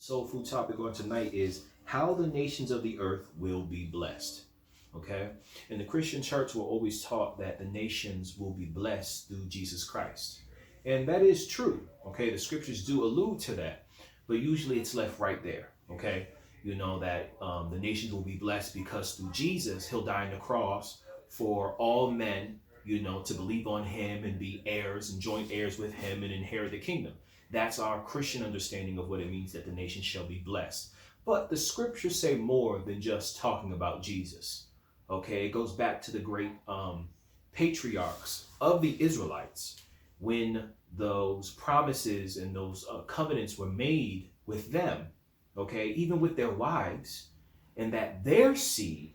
Soul food topic on tonight is how the nations of the earth will be blessed. Okay, and the Christian church will always taught that the nations will be blessed through Jesus Christ, and that is true. Okay, the scriptures do allude to that, but usually it's left right there. Okay, you know that the nations will be blessed because through Jesus, he'll die on the cross for all men, you know, to believe on him and be heirs and joint heirs with him and inherit the kingdom. That's our Christian understanding of what it means that the nation shall be blessed. But the scriptures say more than just talking about Jesus. Okay, it goes back to the great patriarchs of the Israelites when those promises and those covenants were made with them, okay, even with their wives, and that their seed,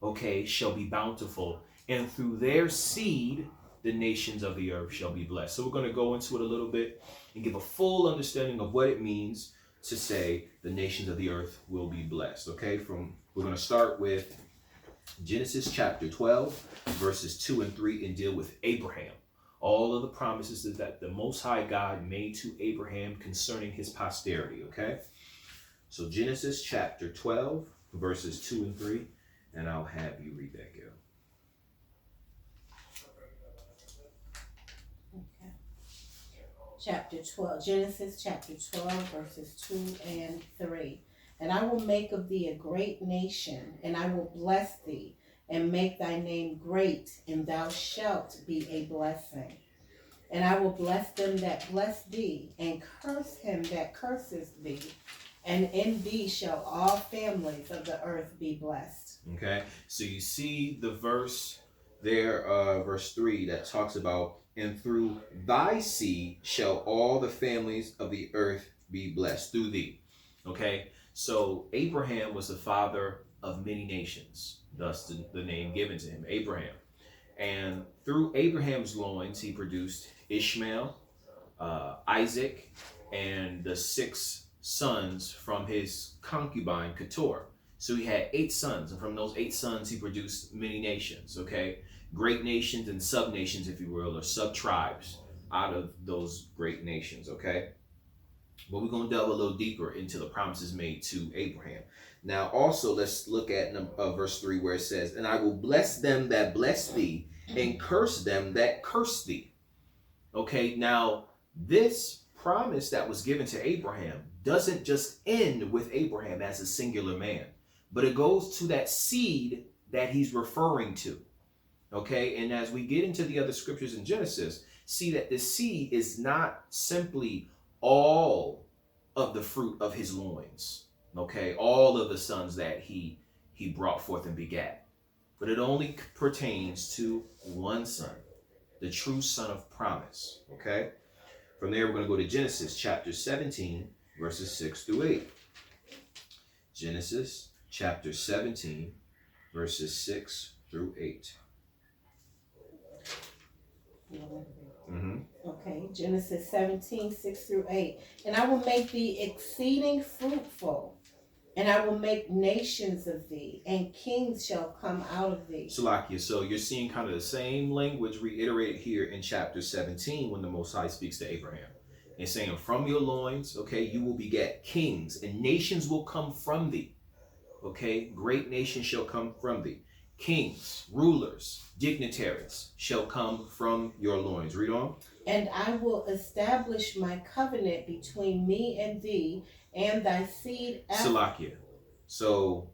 okay, shall be bountiful, and through their seed, the nations of the earth shall be blessed. So we're going to go into it a little bit and give a full understanding of what it means to say the nations of the earth will be blessed. Okay, we're going to start with Genesis chapter 12, verses 2 and 3, and deal with Abraham. All of the promises that the Most High God made to Abraham concerning his posterity. Okay, so Genesis chapter 12, verses 2 and 3, and I'll have you read that, Gil. Chapter 12, Genesis chapter 12, verses 2 and 3. And I will make of thee a great nation, and I will bless thee, and make thy name great, and thou shalt be a blessing. And I will bless them that bless thee, and curse him that curses thee. And in thee shall all families of the earth be blessed. Okay, so you see the verse there, verse 3, that talks about, and through thy seed shall all the families of the earth be blessed, through thee. Okay, so Abraham was the father of many nations, thus the name given to him, Abraham. And through Abraham's loins, he produced Ishmael, Isaac, and the 6 sons from his concubine, Keturah. So he had 8 sons, and from those 8 sons, he produced many nations, okay? Great nations and sub-nations, if you will, or sub-tribes out of those great nations, okay? But we're going to delve a little deeper into the promises made to Abraham. Now, also, let's look at verse 3 where it says, and I will bless them that bless thee, and curse them that curse thee. Okay, now, this promise that was given to Abraham doesn't just end with Abraham as a singular man, but it goes to that seed that he's referring to. Okay, and as we get into the other scriptures in Genesis, see that the seed is not simply all of the fruit of his loins, okay, all of the sons that he brought forth and begat, but it only pertains to one son, the true son of promise. Okay, from there we're going to go to Genesis chapter 17, verses 6 through 8. Genesis chapter 17, verses 6 through 8. Mm-hmm. Okay, Genesis 17, 6 through 8. And I will make thee exceeding fruitful, and I will make nations of thee, and kings shall come out of thee. Salakia, so you're seeing kind of the same language reiterated here in chapter 17 when the Most High speaks to Abraham. And saying, from your loins, okay, you will beget kings, and nations will come from thee. Okay, great nations shall come from thee. Kings, rulers, dignitaries shall come from your loins. Read on. And I will establish my covenant between me and thee and thy seed after. Salakia. So,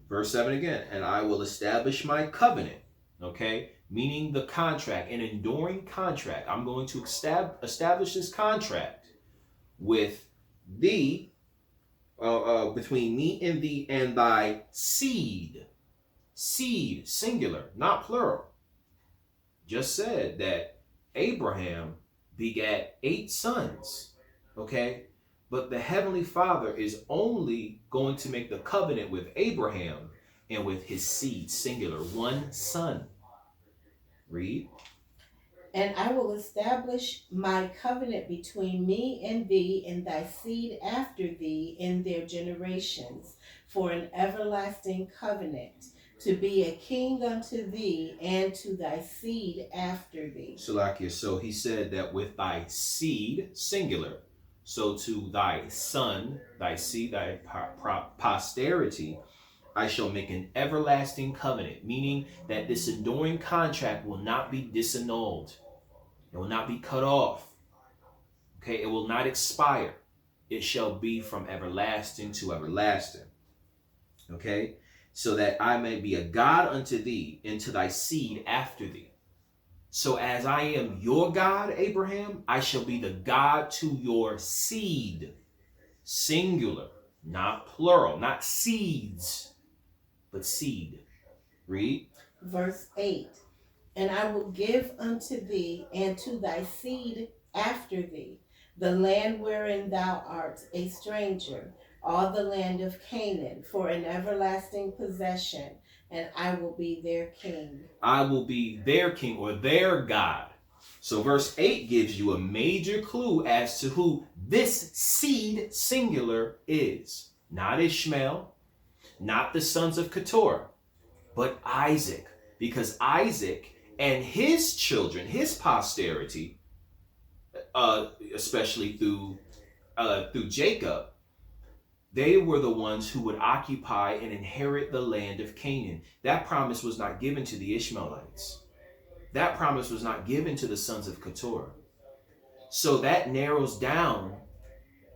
verse 7 again. And I will establish my covenant. Okay, meaning the contract, an enduring contract. I'm going to establish this contract with thee, between me and thee and thy seed. Seed, singular, not plural. Just said that Abraham begat 8 sons, okay? But the Heavenly Father is only going to make the covenant with Abraham and with his seed, singular, one son. Read. And I will establish my covenant between me and thee and thy seed after thee in their generations for an everlasting covenant, to be a king unto thee and to thy seed after thee. Salakia, so he said that with thy seed, singular. so to thy son, thy seed, thy posterity, I shall make an everlasting covenant, meaning that this enduring contract will not be disannulled. It will not be cut off. Okay, it will not expire. It shall be from everlasting to everlasting. Okay, so that I may be a God unto thee and to thy seed after thee. So as I am your God, Abraham, I shall be the God to your seed. Singular, not plural, not seeds, but seed. Read. Verse 8. And I will give unto thee and to thy seed after thee the land wherein thou art a stranger, all the land of Canaan, for an everlasting possession, and I will be their king. I will be their king, or their God. So verse 8 gives you a major clue as to who this seed, singular, is. Not Ishmael, not the sons of Keturah, but Isaac. Because Isaac and his children, his posterity, especially through Jacob, they were the ones who would occupy and inherit the land of Canaan. That promise was not given to the Ishmaelites. That promise was not given to the sons of Keturah. So that narrows down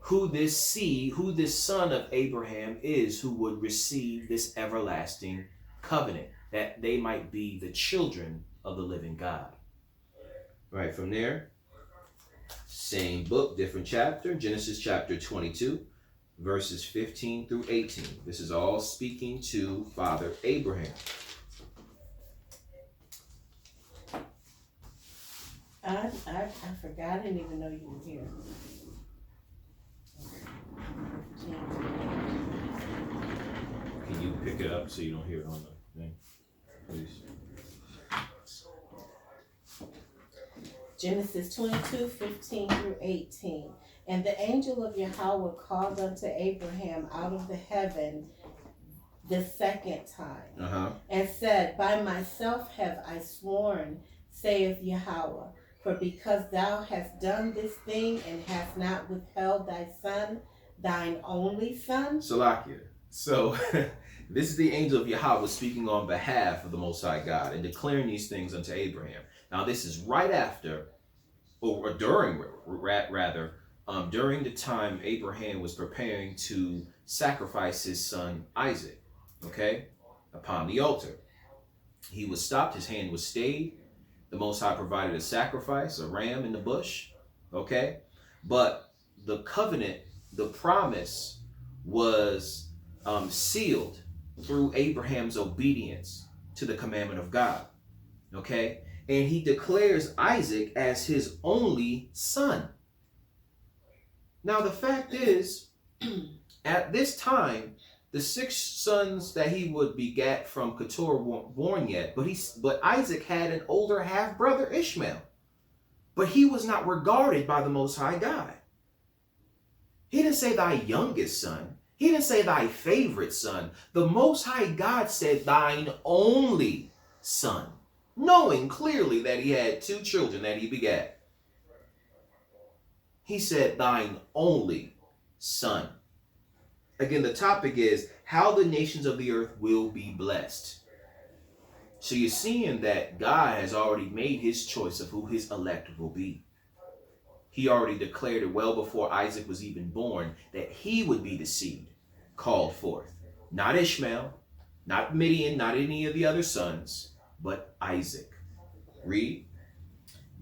who this seed, who this son of Abraham is, who would receive this everlasting covenant, that they might be the children of the living God. Right from there, same book, different chapter, Genesis chapter 22. Verses 15 through 18. This is all speaking to Father Abraham. I forgot. I didn't even know you were here. Can you pick it up so you don't hear it on the thing, please? Genesis 22, 15 through 18. And the angel of Yahweh called unto Abraham out of the heaven the second time, and said, By myself have I sworn, saith Yahweh, for because thou hast done this thing and hast not withheld thy son, thine only son. Salakia. So this is the angel of Yahweh speaking on behalf of the Most High God and declaring these things unto Abraham. Now this is right after, or during, rather, during the time Abraham was preparing to sacrifice his son Isaac, okay, upon the altar. He was stopped, his hand was stayed. The Most High provided a sacrifice, a ram in the bush, okay? But the covenant, the promise was sealed through Abraham's obedience to the commandment of God, okay? And he declares Isaac as his only son. Now, the fact is, at this time, the 6 sons that he would begat from Keturah weren't born yet, but Isaac had an older half-brother, Ishmael. But he was not regarded by the Most High God. He didn't say thy youngest son. He didn't say thy favorite son. The Most High God said thine only son, knowing clearly that he had 2 children that he begat. He said, thine only son. Again, the topic is how the nations of the earth will be blessed. So you're seeing that God has already made his choice of who his elect will be. He already declared it well before Isaac was even born that he would be the seed called forth. Not Ishmael, not Midian, not any of the other sons, but Isaac. Read.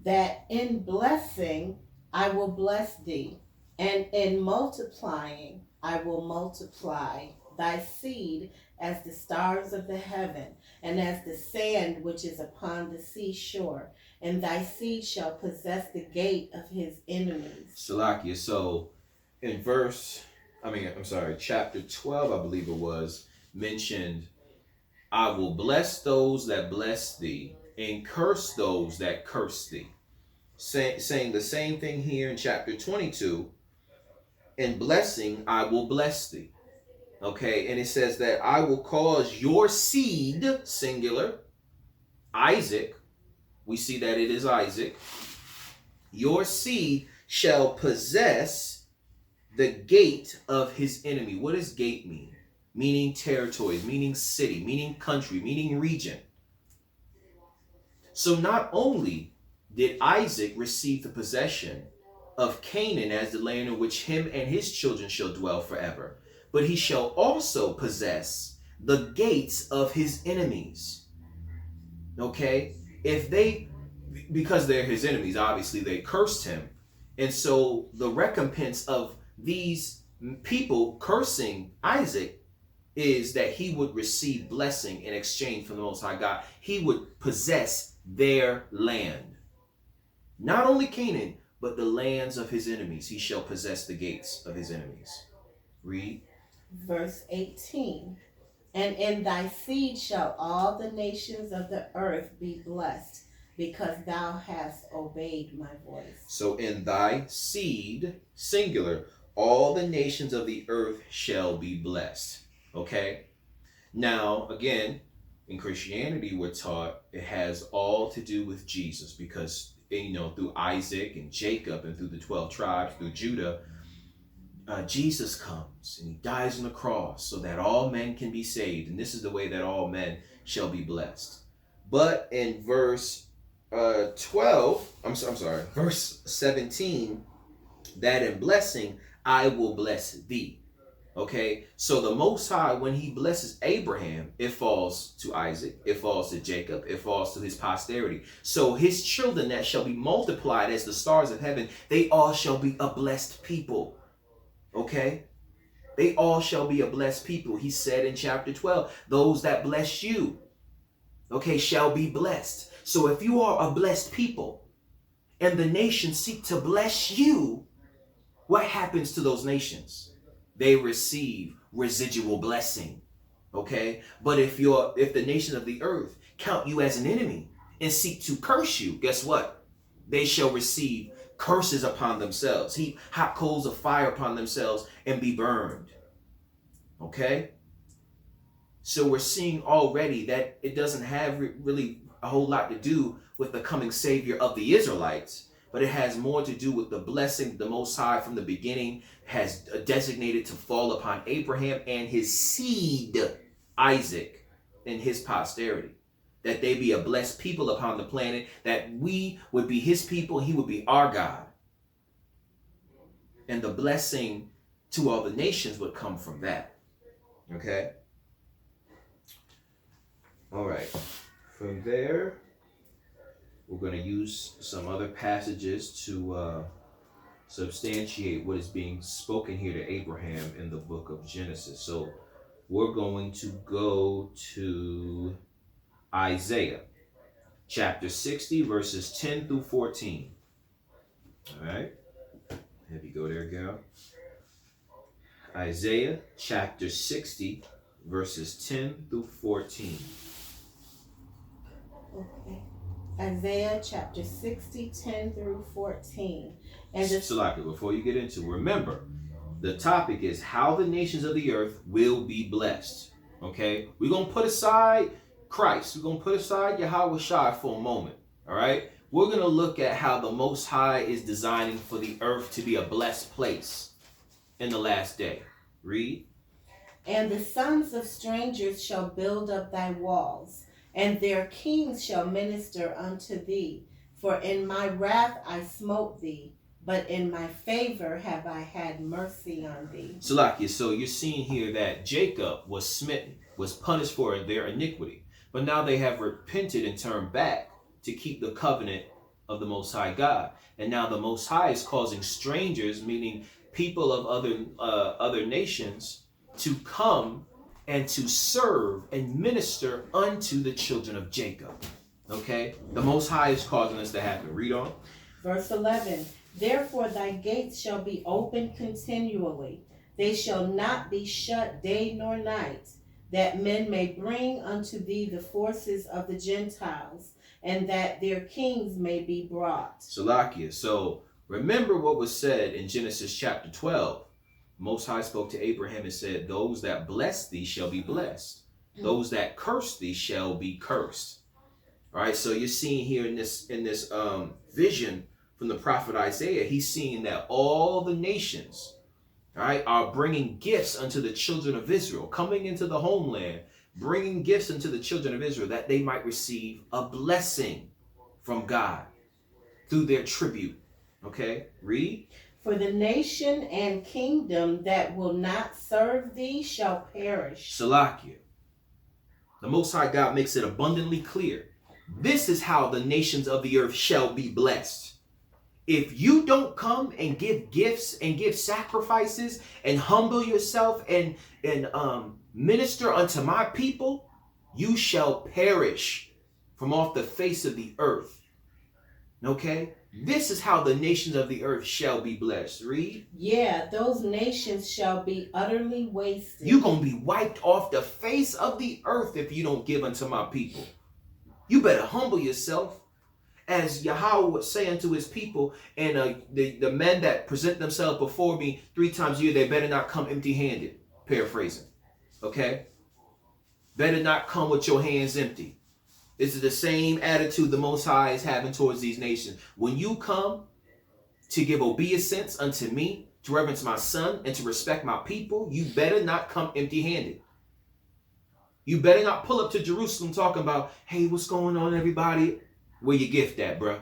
That in blessing I will bless thee, and in multiplying I will multiply thy seed as the stars of the heaven, and as the sand which is upon the seashore, and thy seed shall possess the gate of his enemies. Salakia. So in chapter 12, I believe it was, mentioned, I will bless those that bless thee, and curse those that curse thee. Saying the same thing here in chapter 22. In blessing, I will bless thee. Okay, and it says that I will cause your seed, singular, Isaac. We see that it is Isaac. Your seed shall possess the gate of his enemy. What does gate mean? Meaning territory, meaning city, meaning country, meaning region. So not only did Isaac receive the possession of Canaan as the land in which him and his children shall dwell forever, but he shall also possess the gates of his enemies. Okay? Because they're his enemies, obviously they cursed him. And so the recompense of these people cursing Isaac is that he would receive blessing in exchange from the Most High God. He would possess their land. Not only Canaan, but the lands of his enemies. He shall possess the gates of his enemies. Read. Verse 18. And in thy seed shall all the nations of the earth be blessed, because thou hast obeyed my voice. So in thy seed, singular, all the nations of the earth shall be blessed. Okay? Now, again, in Christianity, we're taught it has all to do with Jesus, because, through Isaac and Jacob and through the 12 tribes, through Judah, Jesus comes and he dies on the cross so that all men can be saved. And this is the way that all men shall be blessed. But in verse 17, that in blessing, I will bless thee. Okay, so the Most High, when he blesses Abraham, it falls to Isaac, it falls to Jacob, it falls to his posterity. So his children that shall be multiplied as the stars of heaven, they all shall be a blessed people. Okay, they all shall be a blessed people. He said in chapter 12, those that bless you, okay, shall be blessed. So if you are a blessed people and the nations seek to bless you, what happens to those nations? They receive residual blessing. Okay, but if the nation of the earth count you as an enemy and seek to curse you, guess what? They shall receive curses upon themselves, heap hot coals of fire upon themselves, and be burned. Okay? So we're seeing already that it doesn't have really a whole lot to do with the coming Savior of the Israelites, but it has more to do with the blessing the Most High from the beginning has designated to fall upon Abraham and his seed, Isaac, and his posterity. That they be a blessed people upon the planet, that we would be his people, he would be our God. And the blessing to all the nations would come from that. Okay? All right. From there, we're going to use some other passages to substantiate what is being spoken here to Abraham in the book of Genesis. So we're going to go to Isaiah chapter 60, verses 10 through 14. All right. Have you go there, gal. Isaiah chapter 60, verses 10 through 14. Okay. Isaiah chapter 60, 10 through 14. And Salaki, before you get into it, remember, the topic is how the nations of the earth will be blessed. Okay? We're going to put aside Christ. We're going to put aside Yahawashi for a moment. All right? We're going to look at how the Most High is designing for the earth to be a blessed place in the last day. Read. And the sons of strangers shall build up thy walls, and their kings shall minister unto thee. For in my wrath I smote thee, but in my favor have I had mercy on thee. Salakia, so you're seeing here that Jacob was smitten, was punished for their iniquity. But now they have repented and turned back to keep the covenant of the Most High God. And now the Most High is causing strangers, meaning people of other nations, to come and to serve and minister unto the children of Jacob. Okay? The Most High is causing this to happen. Read on. Verse 11. Therefore thy gates shall be open continually. They shall not be shut day nor night, that men may bring unto thee the forces of the Gentiles, and that their kings may be brought. Salakia. So remember what was said in Genesis chapter 12. Most High spoke to Abraham and said, those that bless thee shall be blessed. Those that curse thee shall be cursed. All right, so you're seeing here in this vision from the prophet Isaiah, he's seeing that all the nations all right, are bringing gifts unto the children of Israel, coming into the homeland, bringing gifts unto the children of Israel that they might receive a blessing from God through their tribute. Okay, read. For the nation and kingdom that will not serve thee shall perish. Salakia. The Most High God makes it abundantly clear. This is how the nations of the earth shall be blessed. If you don't come and give gifts and give sacrifices and humble yourself and minister unto my people, you shall perish from off the face of the earth. Okay? This is how the nations of the earth shall be blessed. Read. Yeah, those nations shall be utterly wasted. You're going to be wiped off the face of the earth if you don't give unto my people. You better humble yourself, as Yahweh would say unto his people, and the men that present themselves before me 3 times a year, they better not come empty-handed. Paraphrasing. Okay? Better not come with your hands empty. This is the same attitude the Most High is having towards these nations. When you come to give obeisance unto me, to reverence my son, and to respect my people, you better not come empty-handed. You better not pull up to Jerusalem talking about, hey, what's going on, everybody? Where your gift at, bro?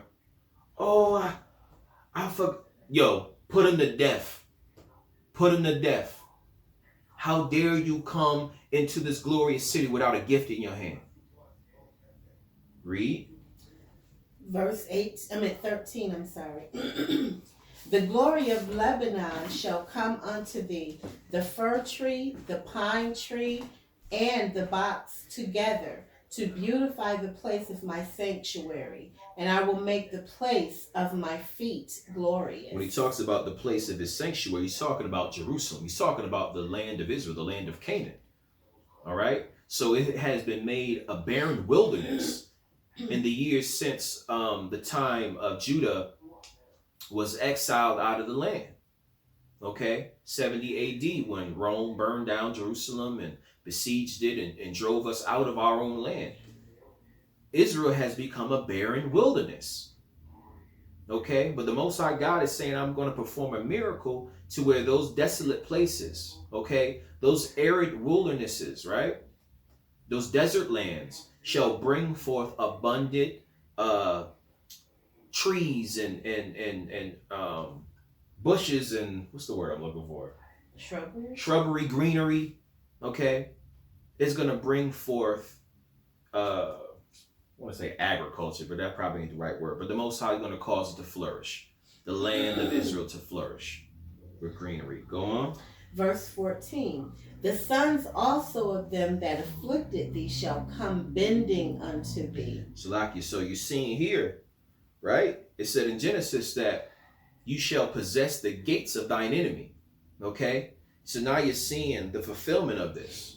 Oh, I forgot. Yo, put him to death. Put him to death. How dare you come into this glorious city without a gift in your hand? Read. Verse 13, I'm sorry. The glory of Lebanon shall come unto thee, the fir tree, the pine tree, and the box together, to beautify the place of my sanctuary, and I will make the place of my feet glorious. When he talks about the place of his sanctuary, he's talking about Jerusalem. He's talking about the land of Israel, the land of Canaan. All right? So it has been made a barren wilderness in the years since the time of Judah was exiled out of the land. Okay? 70 AD, when Rome burned down Jerusalem and besieged it and drove us out of our own land. Israel has become a barren wilderness. Okay? But the Most High God is saying, I'm going to perform a miracle to where those desolate places, okay, those arid wildernesses, right, those desert lands shall bring forth abundant trees and bushes and, what's the word I'm looking for? Shrubbery, greenery, okay? It's going to bring forth, I want to say agriculture, but that probably ain't the right word. But the Most High is going to cause it to flourish. The land of Israel to flourish with greenery. Go on. Verse 14. The sons also of them that afflicted thee shall come bending unto thee. Salakia, so you're seeing here, right? It said in Genesis that you shall possess the gates of thine enemy. Okay? So now you're seeing the fulfillment of this.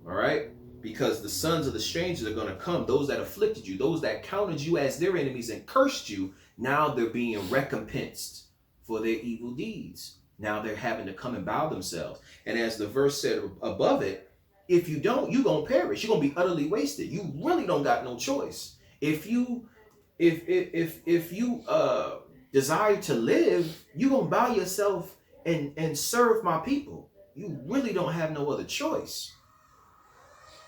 All right? Because the sons of the strangers are going to come. Those that afflicted you, those that counted you as their enemies and cursed you, now they're being recompensed for their evil deeds. Now they're having to come and bow themselves. And as the verse said above it, if you don't, you're going to perish. You're going to be utterly wasted. You really don't got no choice. If you desire to live, you're going to bow yourself and serve my people. You really don't have no other choice.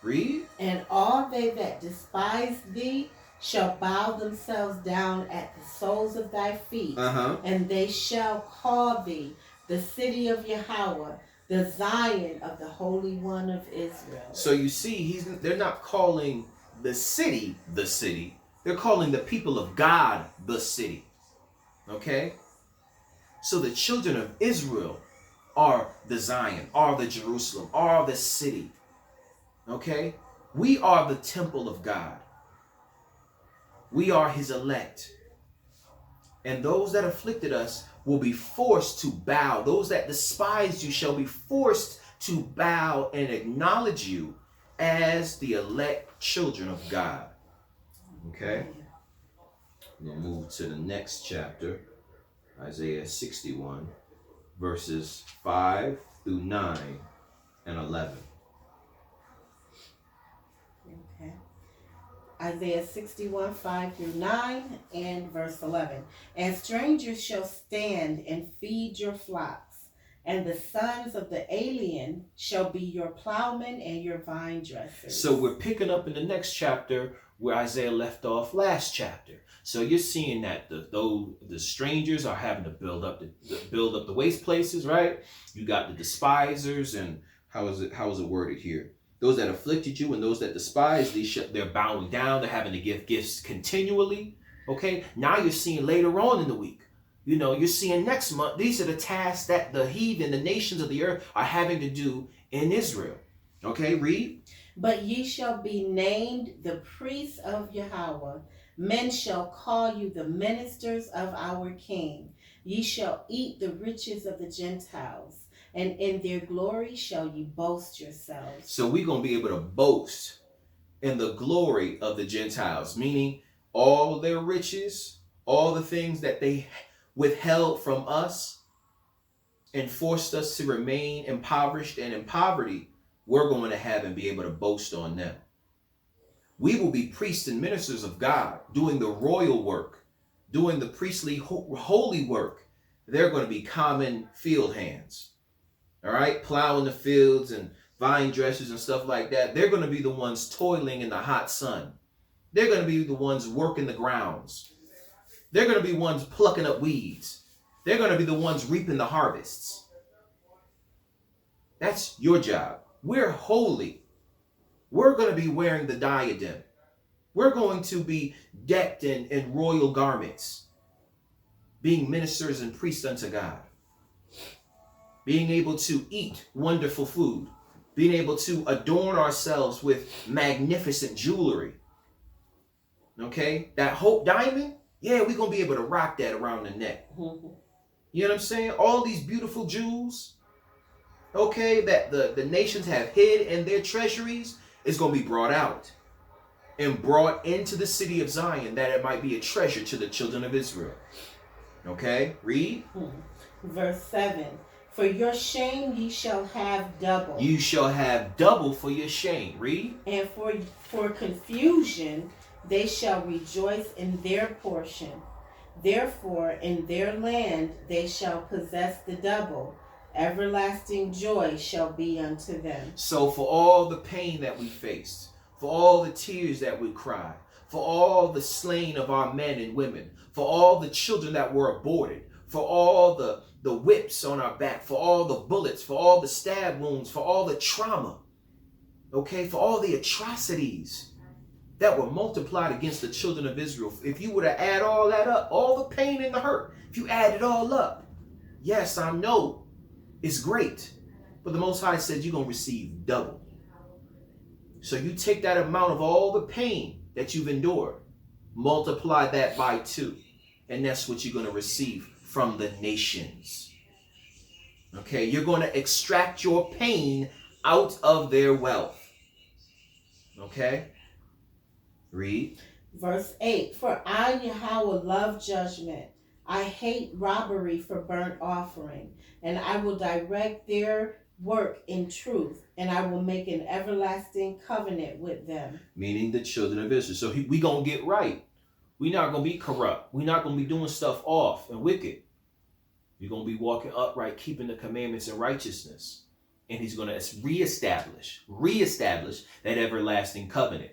Read. And all they that despise thee shall bow themselves down at the soles of thy feet, and they shall call thee the city of Yahweh, the Zion of the Holy One of Israel. So you see, they're not calling the city. They're calling the people of God the city. Okay? So the children of Israel are the Zion, are the Jerusalem, are the city. Okay? We are the temple of God. We are his elect. And those that afflicted us will be forced to bow. Those that despise you shall be forced to bow and acknowledge you as the elect children of God. Okay? We'll move to the next chapter, Isaiah 61, verses 5 through 9 and 11. Okay. Isaiah 61, 5 through 9 and verse 11. And strangers shall stand and feed your flocks, And the sons of the alien shall be your plowmen and your vine dressers. So we're picking up in the next chapter where Isaiah left off last chapter. So you're seeing that the strangers are having to build up the waste places, right? You got the despisers, and how is it worded here? Those that afflicted you and those that despise thee, they're bowing down. They're having to give gifts continually. Okay, now you're seeing later on in the week. You know, you're seeing next month, these are the tasks that the heathen, the nations of the earth are having to do in Israel. Okay, read. But ye shall be named the priests of Yahweh. Men shall call you the ministers of our King. Ye shall eat the riches of the Gentiles, and in their glory shall ye boast yourselves. So we're going to be able to boast in the glory of the Gentiles, meaning all their riches, all the things that they withheld from us and forced us to remain impoverished and in poverty, we're going to have and be able to boast on them. We will be priests and ministers of God, doing the royal work, doing the priestly holy work. They're going to be common field hands, all right, plowing the fields and vine dressers and stuff like that. They're going to be the ones toiling in the hot sun. They're going to be the ones working the grounds. They're going to be ones plucking up weeds. They're going to be the ones reaping the harvests. That's your job. We're holy. We're going to be wearing the diadem. We're going to be decked in royal garments, being ministers and priests unto God, being able to eat wonderful food, being able to adorn ourselves with magnificent jewelry. Okay, that hope diamond, yeah, we're going to be able to rock that around the neck. Mm-hmm. You know what I'm saying? All these beautiful jewels, okay, that the nations have hid in their treasuries is going to be brought out and brought into the city of Zion, that it might be a treasure to the children of Israel. Okay, read. Verse 7. For your shame ye shall have double. You shall have double for your shame. Read. And for confusion they shall rejoice in their portion. Therefore in their land they shall possess the double. Everlasting joy shall be unto them. So for all the pain that we faced, for all the tears that we cried, for all the slain of our men and women, for all the children that were aborted, for all the whips on our back, for all the bullets, for all the stab wounds, for all the trauma, okay, for all the atrocities that were multiplied against the children of Israel. If you were to add all that up, all the pain and the hurt, if you add it all up, yes, I know it's great, but the Most High said you're going to receive double. So you take that amount of all the pain that you've endured, multiply that by 2, and that's what you're going to receive from the nations. Okay, you're going to extract your pain out of their wealth. Okay, read. Verse 8. For I, Yahweh, love judgment. I hate robbery for burnt offering, and I will direct their work in truth, and I will make an everlasting covenant with them. Meaning the children of Israel. So we going to get right. We're not going to be corrupt. We're not going to be doing stuff off and wicked. You're going to be walking upright, keeping the commandments and righteousness. And he's going to reestablish that everlasting covenant.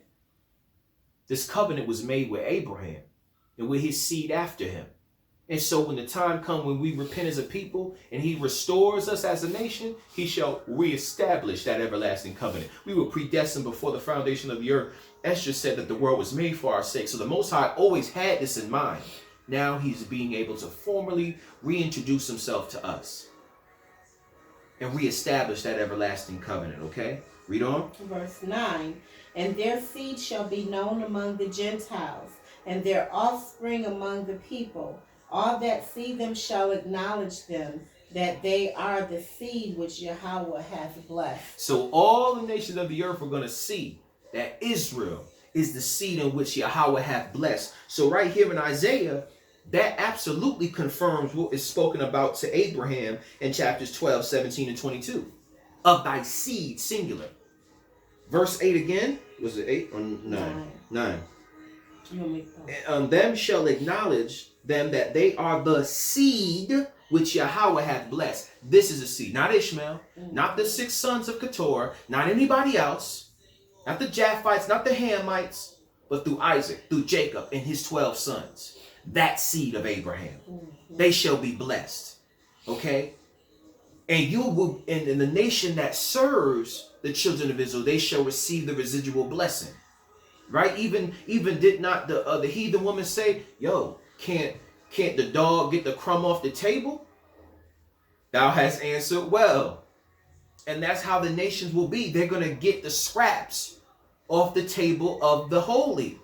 This covenant was made with Abraham and with his seed after him. And so when the time comes when we repent as a people and he restores us as a nation, he shall reestablish that everlasting covenant. We were predestined before the foundation of the earth. Esther said that the world was made for our sake. So the Most High always had this in mind. Now he's being able to formally reintroduce himself to us and reestablish that everlasting covenant. Okay, read on. Verse 9. And their seed shall be known among the Gentiles, and their offspring among the people. All that see them shall acknowledge them, that they are the seed which Yahweh hath blessed. So all the nations of the earth are going to see that Israel is the seed in which Yahweh hath blessed. So right here in Isaiah, that absolutely confirms what is spoken about to Abraham in chapters 12, 17, and 22. Of thy seed, singular. Verse 8 again. Was it 8 or 9? 9. Them shall acknowledge them that they are the seed which Yahweh hath blessed. This is the seed, not Ishmael, not the 6 sons of Keturah, not anybody else, not the Japhites, not the Hamites, but through Isaac, through Jacob and his 12 sons. That seed of Abraham. They shall be blessed. Okay? And you will, in the nation that serves the children of Israel, they shall receive the residual blessing. Right? Even did not the heathen woman say, yo, can't the dog get the crumb off the table? Thou hast answered well. And that's how the nations will be. They're going to get the scraps off the table of the holy.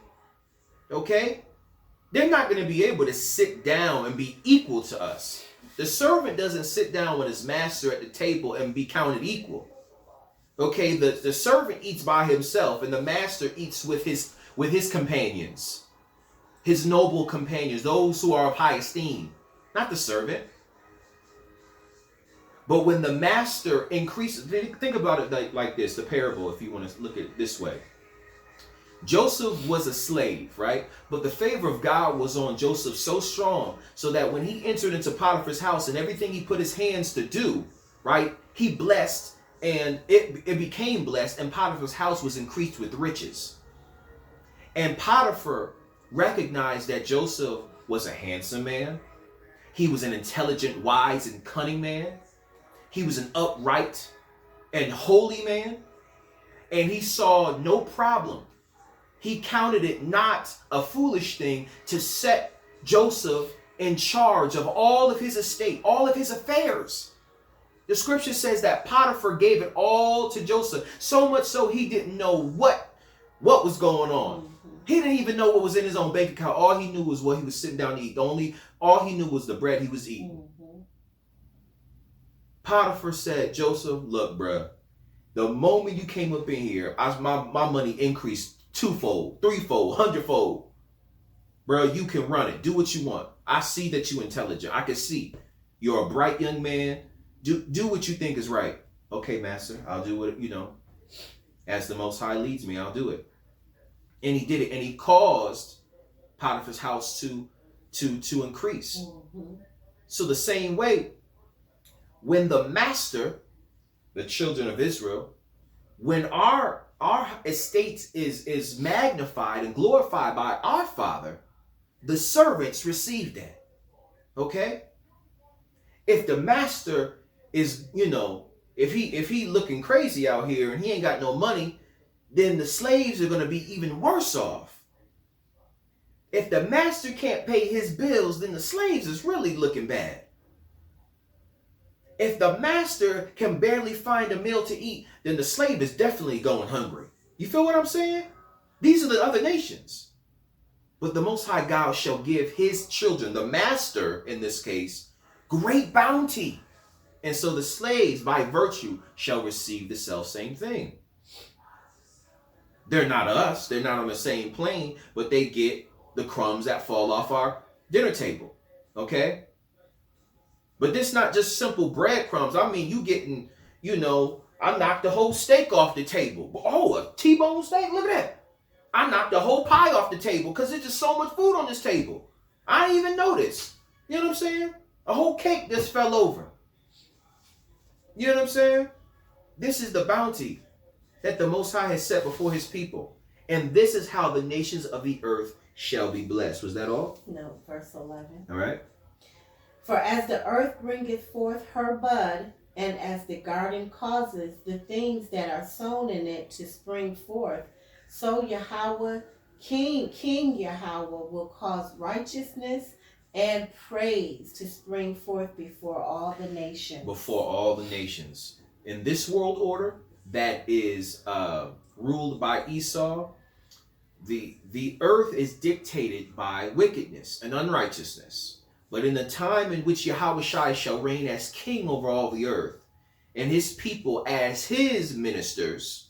Okay? They're not going to be able to sit down and be equal to us. The servant doesn't sit down with his master at the table and be counted equal. Okay, the servant eats by himself and the master eats with his companions. His noble companions, those who are of high esteem, not the servant. But when the master increases, think about it like this, the parable, if you want to look at it this way. Joseph was a slave, right? But the favor of God was on Joseph so strong so that when he entered into Potiphar's house and everything he put his hands to do, right, he blessed and it became blessed, and Potiphar's house was increased with riches. And Potiphar recognized that Joseph was a handsome man. He was an intelligent, wise, and cunning man. He was an upright and holy man. And he saw no problem. He counted it not a foolish thing to set Joseph in charge of all of his estate, all of his affairs. The scripture says that Potiphar gave it all to Joseph, so much so he didn't know what was going on. He didn't even know what was in his own bank account. All he knew was what he was sitting down to eat. All he knew was the bread he was eating. Potiphar said, Joseph, look, bruh, the moment you came up in here, my money increased 2-fold, 3-fold, 100-fold. Bro, you can run it. Do what you want. I see that you're intelligent. I can see you're a bright young man. Do what you think is right. Okay, master, I'll do what, as the Most High leads me, I'll do it. And he did it. And he caused Potiphar's house to increase. So the same way, when the master, the children of Israel, when our estate is magnified and glorified by our Father, the servants receive that. Okay? If the master is, if he looking crazy out here and he ain't got no money, then the slaves are going to be even worse off. If the master can't pay his bills, then the slaves is really looking bad. If the master can barely find a meal to eat, then the slave is definitely going hungry. You feel what I'm saying? These are the other nations. But the Most High God shall give his children, the master in this case, great bounty. And so the slaves, by virtue, shall receive the self-same thing. They're not us. They're not on the same plane, but they get the crumbs that fall off our dinner table. Okay? But this not just simple breadcrumbs. I mean, you getting, I knocked the whole steak off the table. Oh, a T-bone steak? Look at that. I knocked the whole pie off the table because there's just so much food on this table. I didn't even notice. You know what I'm saying? A whole cake just fell over. You know what I'm saying? This is the bounty that the Most High has set before his people. And this is how the nations of the earth shall be blessed. Was that all? No, verse 11. All right. For as the earth bringeth forth her bud, and as the garden causes the things that are sown in it to spring forth, so Yahweh, King Yahweh, will cause righteousness and praise to spring forth before all the nations. Before all the nations. In this world order that is ruled by Esau, the earth is dictated by wickedness and unrighteousness. But in the time in which Yahawashi shall reign as king over all the earth, and his people as his ministers,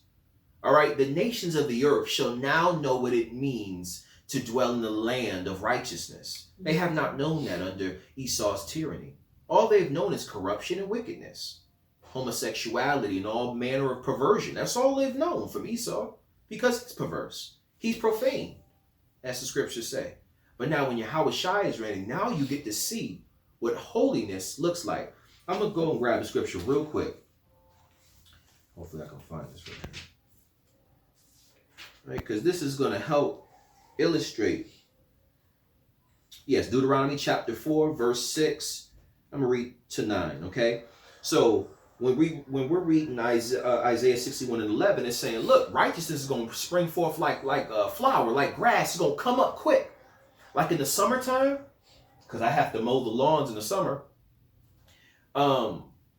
all right, the nations of the earth shall now know what it means to dwell in the land of righteousness. They have not known that under Esau's tyranny. All they've known is corruption and wickedness, homosexuality, and all manner of perversion. That's all they've known from Esau, because he's perverse. He's profane, as the scriptures say. But now when Yahawashi is reigning, now you get to see what holiness looks like. I'm going to go and grab the scripture real quick. Hopefully I can find this right here. Right, because this is going to help illustrate. Yes, Deuteronomy chapter 4, verse 6. I'm going to read to 9, okay? So when we're reading Isaiah 61 and 11, it's saying, look, righteousness is going to spring forth like a flower, like grass. It's going to come up quick. Like in the summertime, because I have to mow the lawns in the summer.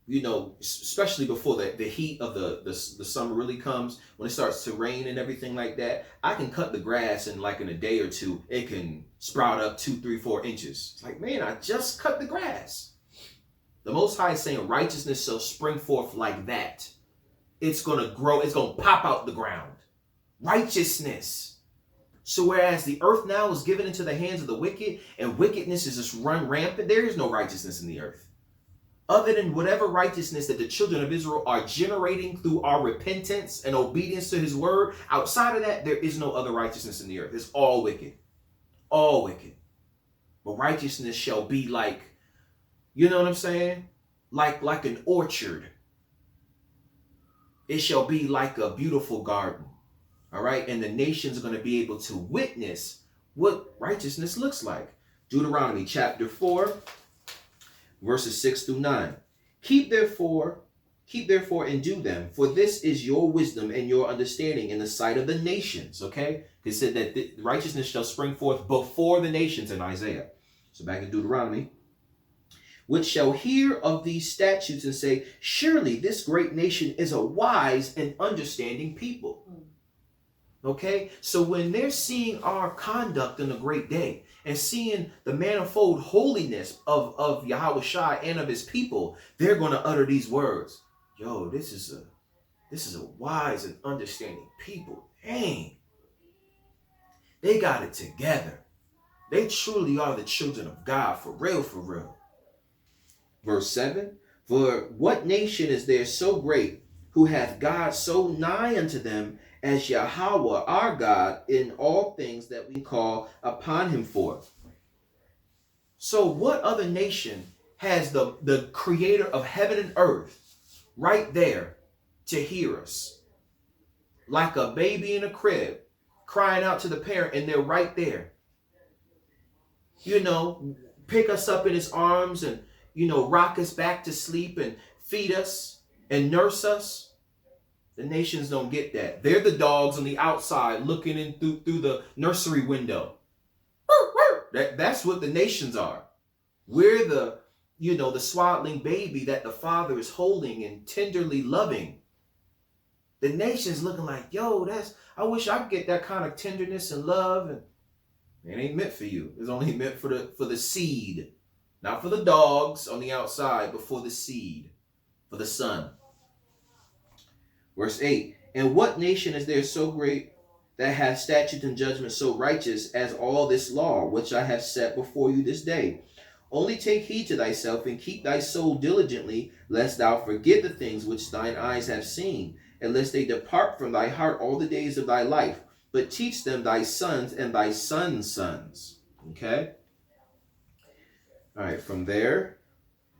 You know, especially before the heat of the summer really comes, when it starts to rain and everything like that, I can cut the grass and like in a day or two, it can sprout up 2, 3, 4 inches. It's like, man, I just cut the grass. The Most High is saying righteousness shall spring forth like that. It's going to grow. It's going to pop out the ground. Righteousness. So whereas the earth now is given into the hands of the wicked and wickedness is just run rampant, there is no righteousness in the earth. Other than whatever righteousness that the children of Israel are generating through our repentance and obedience to his word, outside of that, there is no other righteousness in the earth. It's all wicked. All wicked. But righteousness shall be like, you know what I'm saying? Like an orchard. It shall be like a beautiful garden. All right? And the nations are going to be able to witness what righteousness looks like. Deuteronomy chapter 4. Verses 6 through 9. Keep therefore and do them, for this is your wisdom and your understanding in the sight of the nations. Okay? It said that the righteousness shall spring forth before the nations in Isaiah. So back in Deuteronomy. Which shall hear of these statutes and say, surely this great nation is a wise and understanding people. Okay? So when they're seeing our conduct in a great day, and seeing the manifold holiness of Yahawashi and of his people, they're going to utter these words. Yo, this is a wise and understanding people. Dang. They got it together. They truly are the children of God, for real, for real. Verse 7. For what nation is there so great, who hath God so nigh unto them, as Yahweh our God in all things that we call upon him for? So what other nation has the creator of heaven and earth right there to hear us? Like a baby in a crib crying out to the parent, and they're right there. You know, pick us up in his arms and, you know, rock us back to sleep and feed us and nurse us. The nations don't get that. They're the dogs on the outside looking in through the nursery window. That's what the nations are. We're the, you know, the swaddling baby that the father is holding and tenderly loving. The nations looking like, yo, I wish I could get that kind of tenderness and love. And it ain't meant for you. It's only meant for the seed. Not for the dogs on the outside, but for the seed, for the son. Verse 8, and what nation is there so great that hath statutes and judgments so righteous as all this law, which I have set before you this day? Only take heed to thyself and keep thy soul diligently, lest thou forget the things which thine eyes have seen, and lest they depart from thy heart all the days of thy life. But teach them thy sons and thy sons' sons. Okay? All right, from there,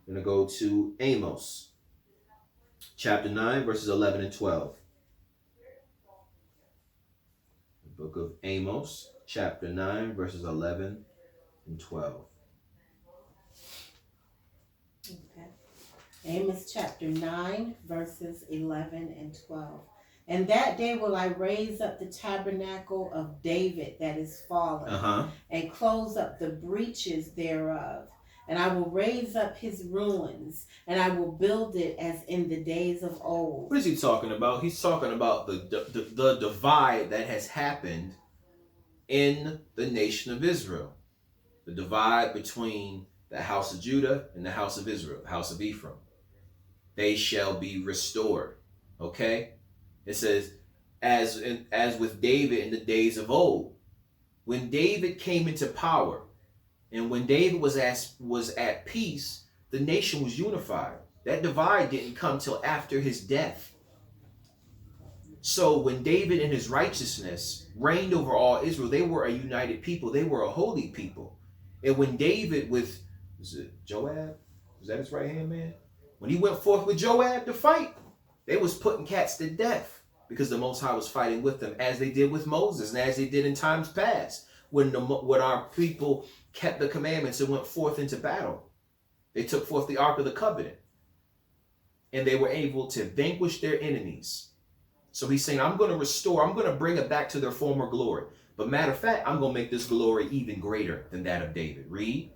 I'm going to go to Amos. Chapter 9, verses 11 and 12. The book of Amos, chapter 9, verses 11 and 12. Okay. Amos chapter 9, verses 11 and 12. And that day will I raise up the tabernacle of David that is fallen, and close up the breaches thereof. And I will raise up his ruins, and I will build it as in the days of old. What is he talking about? He's talking about the divide that has happened in the nation of Israel. The divide between the house of Judah and the house of Israel, the house of Ephraim. They shall be restored. Okay? It says, as with David in the days of old. When David came into power, and when David was at peace, the nation was unified. That divide didn't come till after his death. So when David in his righteousness reigned over all Israel, they were a united people. They were a holy people. And when David with is it Joab? Was that his right hand man? When he went forth with Joab to fight, they was putting cats to death because the Most High was fighting with them, as they did with Moses and as they did in times past when our people kept the commandments and went forth into battle. They took forth the Ark of the Covenant and they were able to vanquish their enemies. So he's saying, I'm going to restore, I'm going to bring it back to their former glory. But matter of fact, I'm going to make this glory even greater than that of David. Read.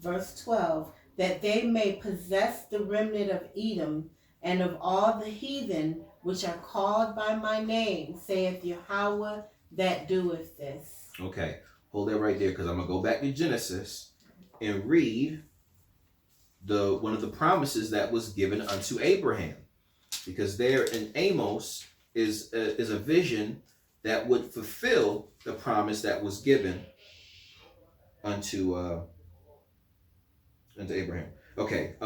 Verse 12, that they may possess the remnant of Edom and of all the heathen which are called by my name, saith Yahweh that doeth this. Okay, hold that right there, because I'm going to go back to Genesis and read one of the promises that was given unto Abraham. Because there in Amos is a vision that would fulfill the promise that was given unto Abraham. Okay,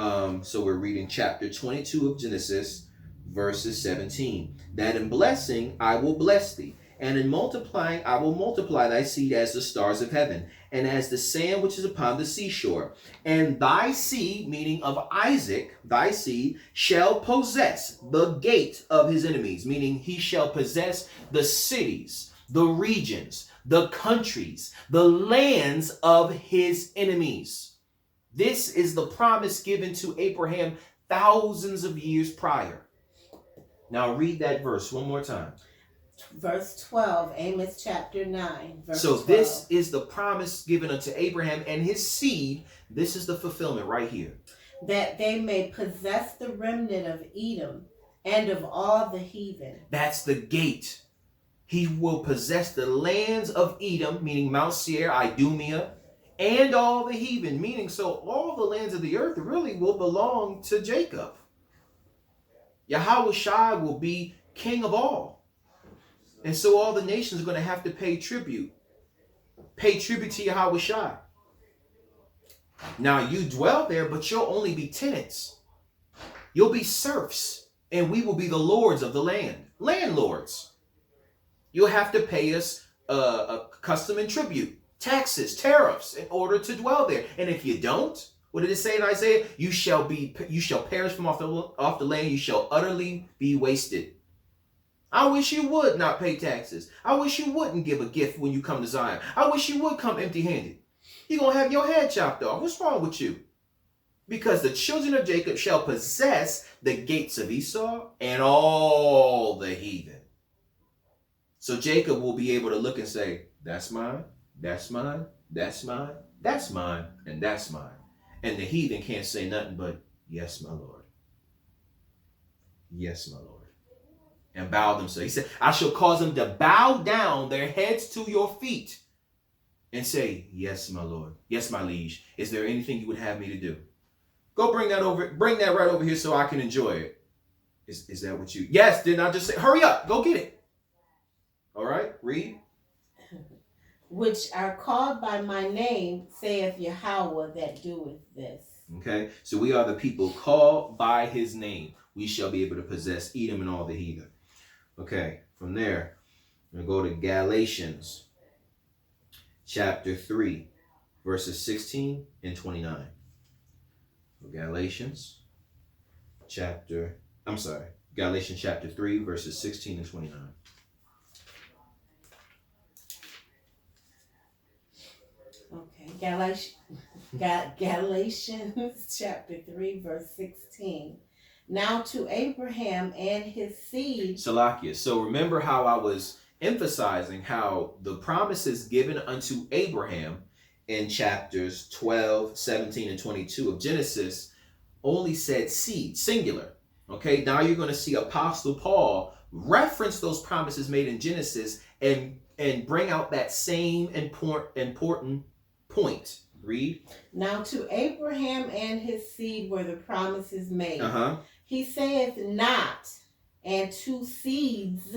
so we're reading chapter 22 of Genesis, verses 17. That in blessing I will bless thee, and in multiplying I will multiply thy seed as the stars of heaven, and as the sand which is upon the seashore. And thy seed, meaning of Isaac, thy seed, shall possess the gate of his enemies, meaning he shall possess the cities, the regions, the countries, the lands of his enemies. This is the promise given to Abraham thousands of years prior. Now read that verse one more time. Verse 12, Amos chapter 9. Verse So 12. this is the promise given unto Abraham and his seed. This is the fulfillment right here. That they may possess the remnant of Edom and of all the heathen. That's the gate. He will possess the lands of Edom, meaning Mount Seir, Idumea, and all the heathen, meaning so all the lands of the earth really will belong to Jacob. Yahawashi will be king of all. And so all the nations are going to have to pay tribute. Pay tribute to Yahawashi. Now you dwell there, but you'll only be tenants. You'll be serfs, and we will be the lords of the land. Landlords. You'll have to pay us a custom and tribute. Taxes, tariffs, in order to dwell there. And if you don't, what did it say in Isaiah? You shall perish from off the land. You shall utterly be wasted. I wish you would not pay taxes. I wish you wouldn't give a gift when you come to Zion. I wish you would come empty-handed. You're going to have your head chopped off. What's wrong with you? Because the children of Jacob shall possess the gates of Esau and all the heathen. So Jacob will be able to look and say, that's mine. That's mine, that's mine, that's mine, and that's mine. And the heathen can't say nothing but, yes, my Lord. Yes, my Lord. And bow themselves. He said, I shall cause them to bow down their heads to your feet and say, yes, my Lord. Yes, my liege. Is there anything you would have me to do? Go bring that right over here so I can enjoy it. Is that what you? Yes, didn't I just say, hurry up, go get it. All right, read. Which are called by my name, saith Yahweh that doeth this. Okay, so we are the people called by his name. We shall be able to possess Edom and all the heathen. Okay, from there, we're going to go to Galatians chapter 3, verses 16 and 29. Galatians chapter 3, verses 16 and 29. Okay, Galatians chapter 3, verse 16. Now to Abraham and his seed. Salakia. So remember how I was emphasizing how the promises given unto Abraham in chapters 12, 17, and 22 of Genesis only said seed, singular. Okay, now you're going to see Apostle Paul reference those promises made in Genesis and bring out that same important point. Read. Now to Abraham and his seed were the promises made. Uh-huh. He saith not, and to seeds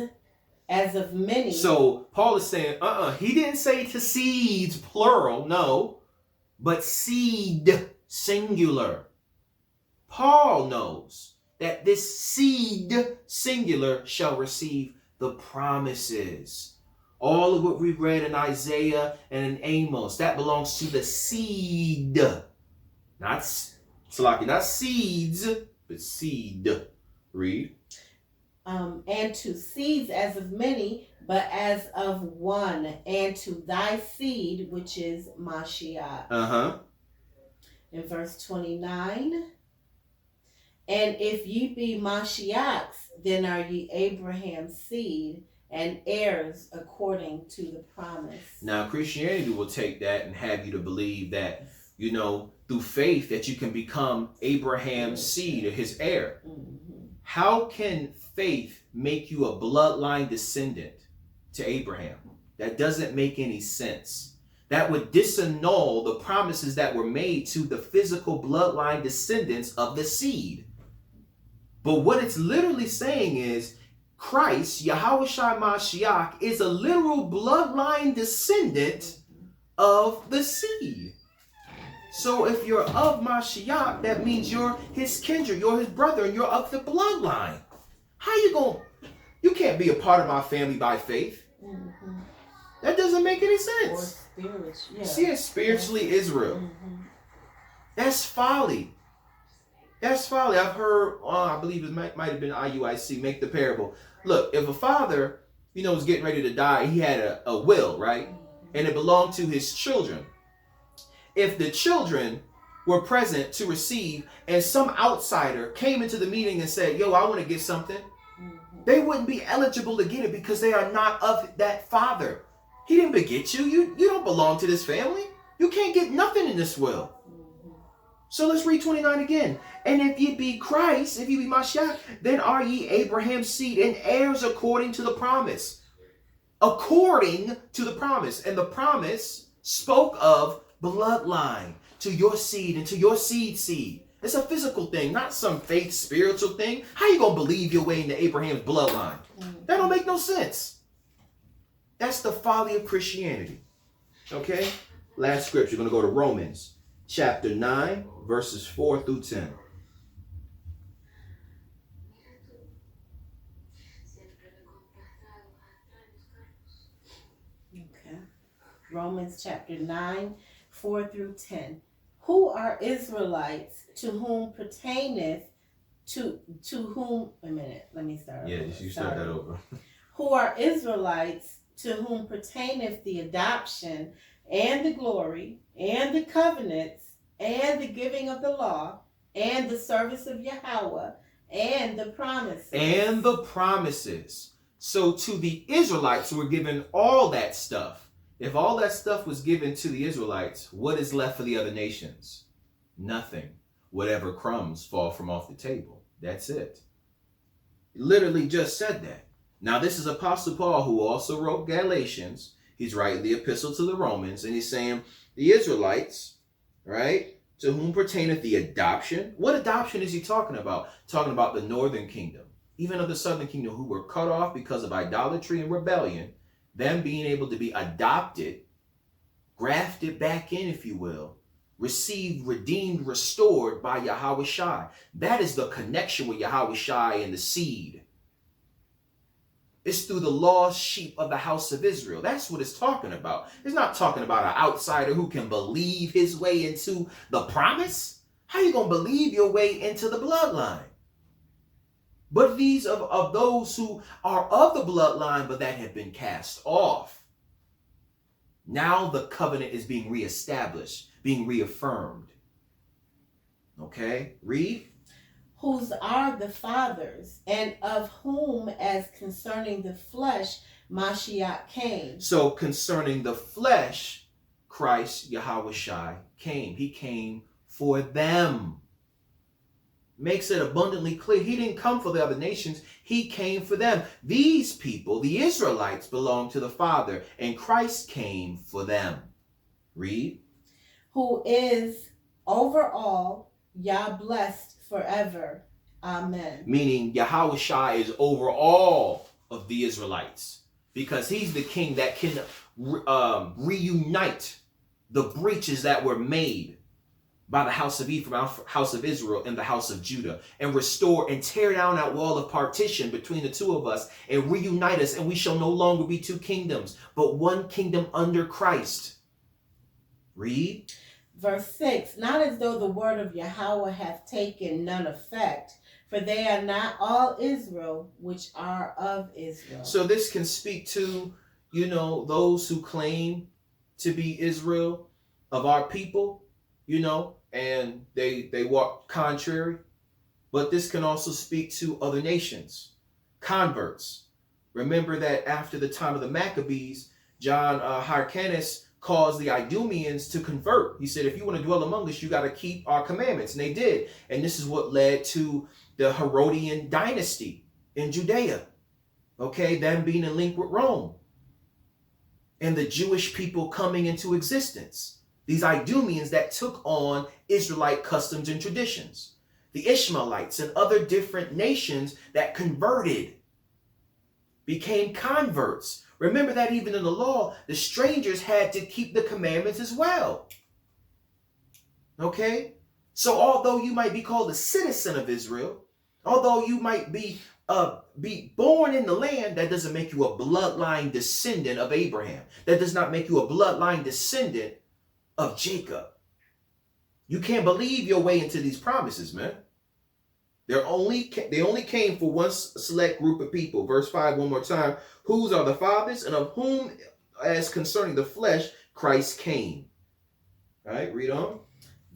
as of many. So Paul is saying, he didn't say to seeds, plural, no, but seed, singular. Paul knows that this seed, singular, shall receive the promises. All of what we read in Isaiah and in Amos, that belongs to the seed. Not Salaki, not seeds, but seed. Read. And to seeds as of many, but as of one, and to thy seed, which is Mashiach. In verse 29, and if ye be Mashiach's, then are ye Abraham's seed and heirs according to the promise. Now, Christianity will take that and have you to believe that, you know, through faith that you can become Abraham's seed or his heir. How can faith make you a bloodline descendant to Abraham? That doesn't make any sense. That would disannul the promises that were made to the physical bloodline descendants of the seed. But what it's literally saying is Christ, Yahawashi Hamashiach, is a literal bloodline descendant of the seed. So if you're of Mashiach, that means you're his kindred, you're his brother, and you're of the bloodline. How you going? You can't be a part of my family by faith. That doesn't make any sense. See, it's spiritually Israel. That's folly. That's folly. I've heard, I believe it might have been IUIC, make the parable. Look, if a father, you know, was getting ready to die, he had a will, right? And it belonged to his children. If the children were present to receive and some outsider came into the meeting and said, yo, I want to get something, they wouldn't be eligible to get it because they are not of that father. He didn't beget you. You don't belong to this family. You can't get nothing in this will. So let's read 29 again. And if ye be Christ, if ye be Mashiach, then are ye Abraham's seed and heirs according to the promise. According to the promise. And the promise spoke of bloodline to your seed and to your seed. It's a physical thing, not some faith spiritual thing. How you going to believe your way into Abraham's bloodline? That don't make no sense. That's the folly of Christianity. Okay? Last scripture. We're going to go to Romans chapter 9, verses 4 through 10. Okay. Romans chapter 9, 4 through 10. Who are Israelites to whom pertaineth to whom, a minute, let me start. Yeah, you start that over. Who are Israelites to whom pertaineth the adoption and the glory and the covenants and the giving of the law and the service of Yahweh and the promises. And the promises. So to the Israelites who were given all that stuff, if all that stuff was given to the Israelites, what is left for the other nations? Nothing. Whatever crumbs fall from off the table. That's it. It literally just said that. Now this is Apostle Paul who also wrote Galatians. He's writing the epistle to the Romans and he's saying the Israelites, right, to whom pertaineth the adoption. What adoption is he talking about? Talking about the northern kingdom, even of the southern kingdom who were cut off because of idolatry and rebellion, them being able to be adopted, grafted back in, if you will, received, redeemed, restored by Yahawashi. That is the connection with Yahawashi and the seed. It's through the lost sheep of the house of Israel. That's what it's talking about. It's not talking about an outsider who can believe his way into the promise. How you going to believe your way into the bloodline? But these of those who are of the bloodline, but that have been cast off. Now the covenant is being reestablished, being reaffirmed. Okay, read. Whose are the fathers, and of whom, as concerning the flesh, Mashiach came. So concerning the flesh, Christ Yahawashi came. He came for them. Makes it abundantly clear. He didn't come for the other nations. He came for them. These people, the Israelites, belong to the Father, and Christ came for them. Read. Who is over all, Yah blessed forever. Amen. Meaning Yahawashi is over all of the Israelites because he's the king that can reunite the breaches that were made by the house of Ephraim, house of Israel, and the house of Judah, and restore and tear down that wall of partition between the two of us and reunite us, and we shall no longer be two kingdoms, but one kingdom under Christ. Read. Verse 6, not as though the word of Yahweh hath taken none effect, for they are not all Israel which are of Israel. So this can speak to, those who claim to be Israel of our people, and they walk contrary. But this can also speak to other nations, converts. Remember that after the time of the Maccabees, John Hyrcanus caused the Idumeans to convert. He said, if you want to dwell among us, you got to keep our commandments. And they did. And this is what led to the Herodian dynasty in Judea. Okay, them being in link with Rome. And the Jewish people coming into existence. These Idumeans that took on Israelite customs and traditions. The Ishmaelites and other different nations that converted, became converts. Remember that even in the law, the strangers had to keep the commandments as well. Okay? So although you might be called a citizen of Israel, although you might be born in the land, that doesn't make you a bloodline descendant of Abraham. That does not make you a bloodline descendant of Jacob. You can't believe your way into these promises, man. They only came for one select group of people. Verse 5, one more time. Whose are the fathers, and of whom, as concerning the flesh, Christ came. All right, read on.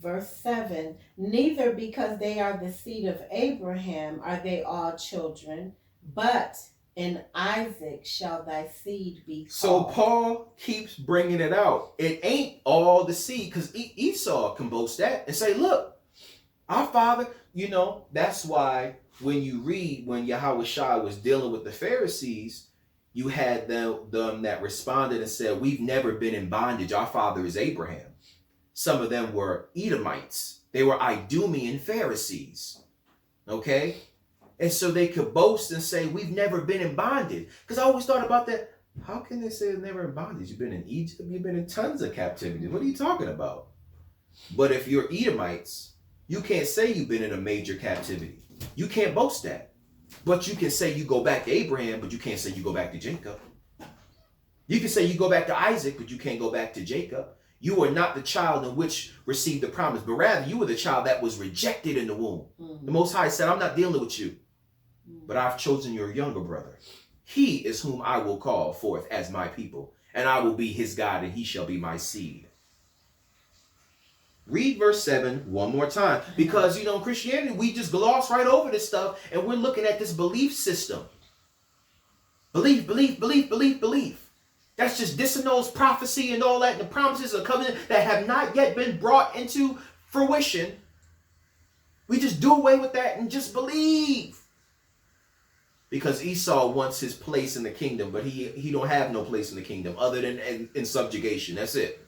Verse 7, neither because they are the seed of Abraham are they all children, but in Isaac shall thy seed be called. So Paul keeps bringing it out. It ain't all the seed, because Esau can boast that and say, look, our father, that's why when you read when Yahawashi was dealing with the Pharisees, you had them that responded and said, we've never been in bondage. Our father is Abraham. Some of them were Edomites. They were Idumean Pharisees. Okay? And so they could boast and say, we've never been in bondage. Because I always thought about that. How can they say they're never in bondage? You've been in Egypt. You've been in tons of captivity. What are you talking about? But if you're Edomites, you can't say you've been in a major captivity. You can't boast that. But you can say you go back to Abraham, but you can't say you go back to Jacob. You can say you go back to Isaac, but you can't go back to Jacob. You are not the child in which received the promise, but rather you were the child that was rejected in the womb. Mm-hmm. The Most High said, I'm not dealing with you, but I've chosen your younger brother. He is whom I will call forth as my people, and I will be his God, and he shall be my seed. Read verse 7 one more time, because, in Christianity, we just gloss right over this stuff, and we're looking at this belief system. Belief, belief, belief, belief, belief. That's just disannuls prophecy and all that, and the promises of covenant that have not yet been brought into fruition. We just do away with that and just believe. Because Esau wants his place in the kingdom, but he don't have no place in the kingdom other than in subjugation. That's it.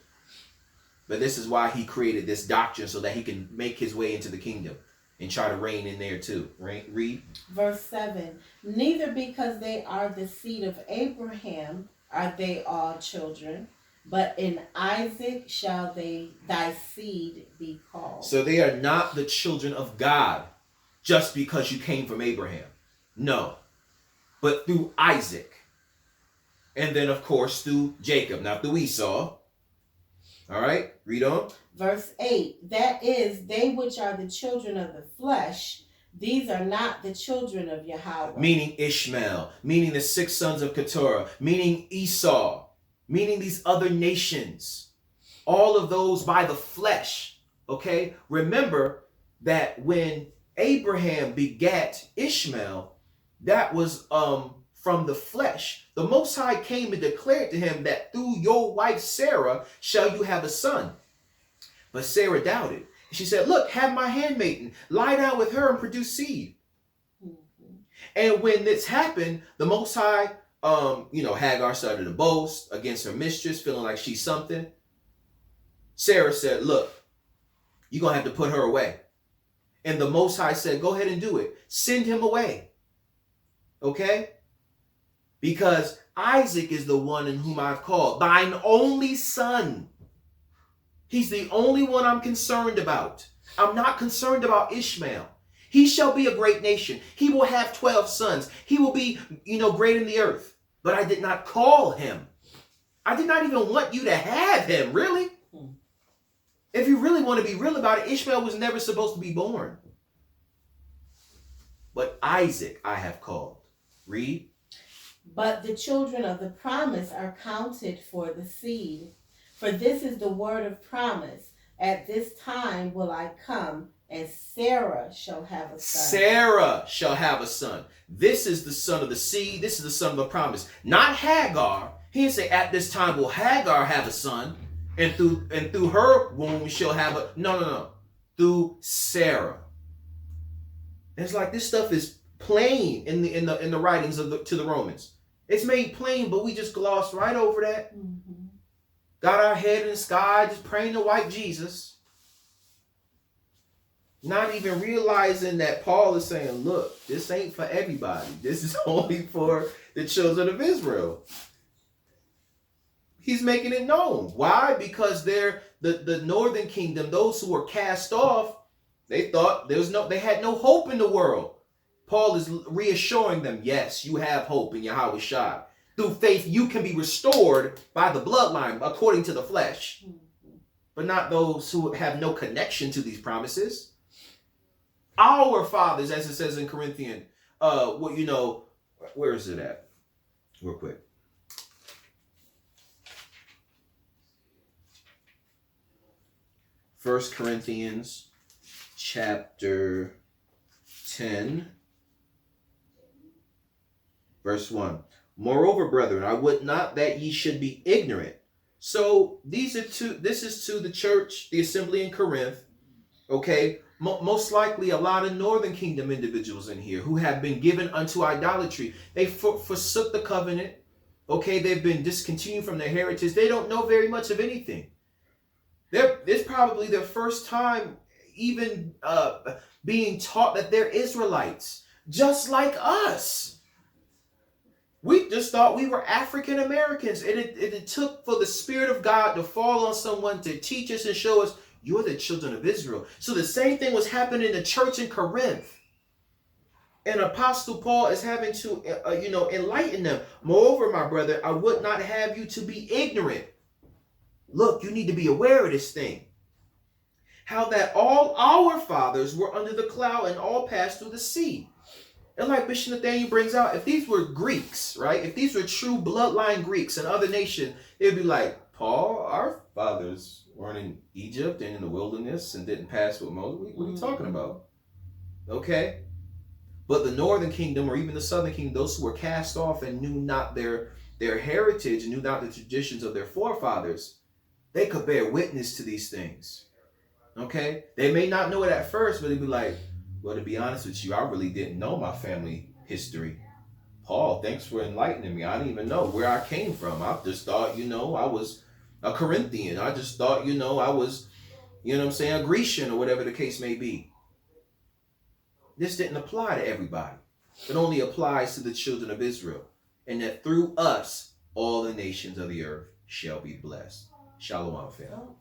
But this is why he created this doctrine, so that he can make his way into the kingdom and try to reign in there too. Right? Read. Verse 7, neither because they are the seed of Abraham are they all children, but in Isaac shall thy seed be called. So they are not the children of God just because you came from Abraham. No. But through Isaac. And then, of course, through Jacob, not through Esau. All right, read on. Verse 8, that is, they which are the children of the flesh, these are not the children of Yahweh. Meaning Ishmael, meaning the 6 sons of Keturah, meaning Esau, meaning these other nations. All of those by the flesh, okay? Remember that when Abraham begat Ishmael, that was from the flesh. The Most High came and declared to him that through your wife Sarah shall you have a son. But Sarah doubted. She said, look, have my handmaiden, lie down with her and produce seed. Mm-hmm. And when this happened, the Most High, Hagar started to boast against her mistress, feeling like she's something. Sarah said, look, you're going to have to put her away. And the Most High said, go ahead and do it. Send him away. Okay? Because Isaac is the one in whom I've called, thine only son. He's the only one I'm concerned about. I'm not concerned about Ishmael. He shall be a great nation. He will have 12 sons. He will be, great in the earth. But I did not call him. I did not even want you to have him, really. If you really want to be real about it, Ishmael was never supposed to be born. But Isaac I have called. Read. But the children of the promise are counted for the seed. For this is the word of promise. At this time will I come, and Sarah shall have a son. Sarah shall have a son. This is the son of the seed. This is the son of the promise. Not Hagar. He didn't say at this time will Hagar have a son, and through her womb she'll have a no. Through Sarah. And it's like this stuff is plain in the writings to the Romans. It's made plain, but we just glossed right over that. Mm-hmm. Got our head in the sky, just praying to white Jesus. Not even realizing that Paul is saying, look, this ain't for everybody. This is only for the children of Israel. He's making it known. Why? Because they're the northern kingdom, those who were cast off, they thought they had no hope in the world. Paul is reassuring them, yes, you have hope in Yahawashi. Through faith, you can be restored by the bloodline according to the flesh. But not those who have no connection to these promises. Our fathers, as it says in Corinthians, where is it at? Real quick. First Corinthians chapter 10, verse 1. Moreover, brethren, I would not that ye should be ignorant. So this is to the church, the assembly in Corinth. Okay, most likely a lot of northern kingdom individuals in here who have been given unto idolatry. They forsook the covenant. Okay, they've been discontinued from their heritage. They don't know very much of anything. It's probably their first time even being taught that they're Israelites, just like us. We just thought we were African Americans, and it took for the Spirit of God to fall on someone to teach us and show us, you're the children of Israel. So the same thing was happening in the church in Corinth. And Apostle Paul is having to, enlighten them. Moreover, my brother, I would not have you to be ignorant. Look, you need to be aware of this thing. How that all our fathers were under the cloud and all passed through the sea. And like Bishop Nathaniel brings out, if these were Greeks, right? If these were true bloodline Greeks and other nations, they'd be like, Paul, our fathers weren't in Egypt and in the wilderness and didn't pass with Moses. What are you talking about? Okay. But the northern kingdom or even the southern kingdom, those who were cast off and knew not their heritage, knew not the traditions of their forefathers, they could bear witness to these things. Okay. They may not know it at first, but they'd be like, well, to be honest with you, I really didn't know my family history. Paul, thanks for enlightening me. I didn't even know where I came from. I just thought, I was a Corinthian. I just thought, I was, a Grecian or whatever the case may be. This didn't apply to everybody. It only applies to the children of Israel. And that through us, all the nations of the earth shall be blessed. Shalom, family.